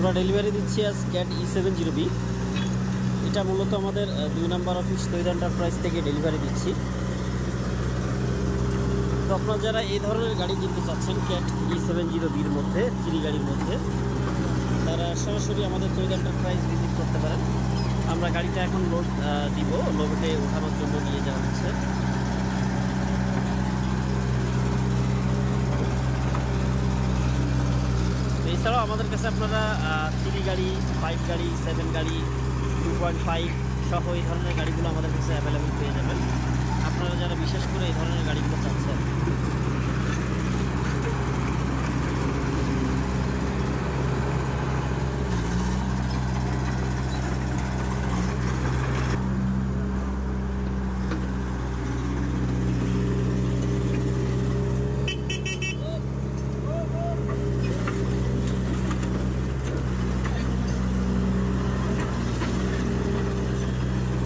আমরা ডেলিভারি দিচ্ছি আজ ক্যাট E70B। এটা মূলত আমাদের 2 নম্বর অফিস তৈরি এন্টারপ্রাইজ থেকে ডেলিভারি দিচ্ছি। তো আপনারা যারা এই ধরনের গাড়ি কিনতে চাচ্ছেন ক্যাট E70Bর মধ্যে 3 গাড়ির মধ্যে, তারা সরাসরি আমাদের তৈরি এন্টারপ্রাইজ ভিজিট করতে পারেন। আমরা গাড়িটা এখন লোড দিব, লোডে ওঠানোর জন্য নিয়ে যাওয়া হচ্ছে। এছাড়াও আমাদের কাছে আপনারা 3 গাড়ি, 5 গাড়ি, 7 গাড়ি, 2.5 সহ এই ধরনের গাড়িগুলো আমাদের কাছে অ্যাভেলেবেল পেয়ে যাবেন। আপনারা যারা বিশেষ করে এই ধরনের গাড়িগুলো চাচ্ছেন।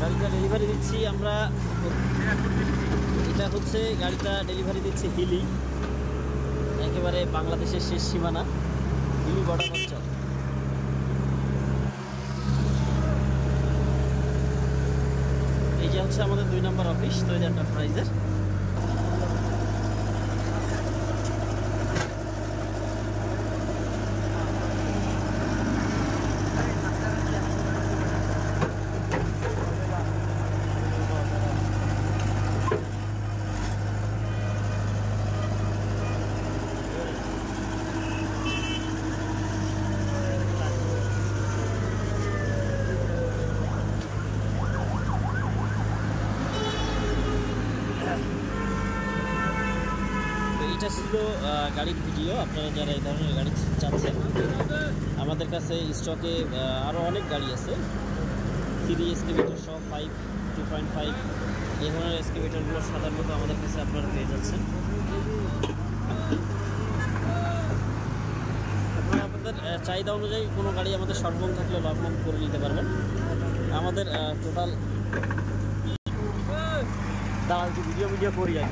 গাড়িটা ডেলিভারি দিচ্ছি আমরা, এটা হচ্ছে গাড়িটা ডেলিভারি দিচ্ছি হিলি, একেবারে বাংলাদেশের শেষ সীমানা, হিলি বর্ডার অঞ্চল। এই যে হচ্ছে আমাদের 2 নম্বর অফিস তৈরি এন্টারপ্রাইজের। এটা ছিল গাড়ির ভিডিও। আপনারা যারা এই ধরনের গাড়ি চাচ্ছেন, আমাদের কাছে স্টকে আরও অনেক গাড়ি আছে। 3 এক্সকেভেটর সহ 5, 2.5 এই ধরনের এক্সকেভেটরগুলো সাধারণত আমাদের কাছে আপনারা পেয়ে যাচ্ছেন। আপনারা আপনাদের চাহিদা অনুযায়ী কোনো গাড়ি আমাদের সরবরাহ থাকলে লভমন করে নিতে পারবেন। আমাদের টোটাল দাঁড়া ভিডিও করি আর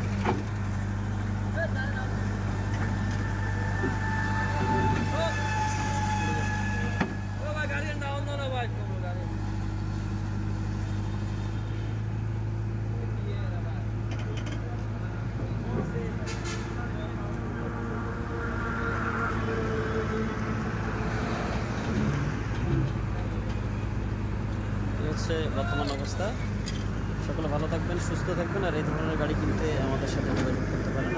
হচ্ছে বর্তমান অবস্থা। সকলে ভালো থাকবেন, সুস্থ থাকবেন, আর এই ধরনের গাড়ি কিনতে আমাদের সাথে যোগাযোগ করতে পারেন।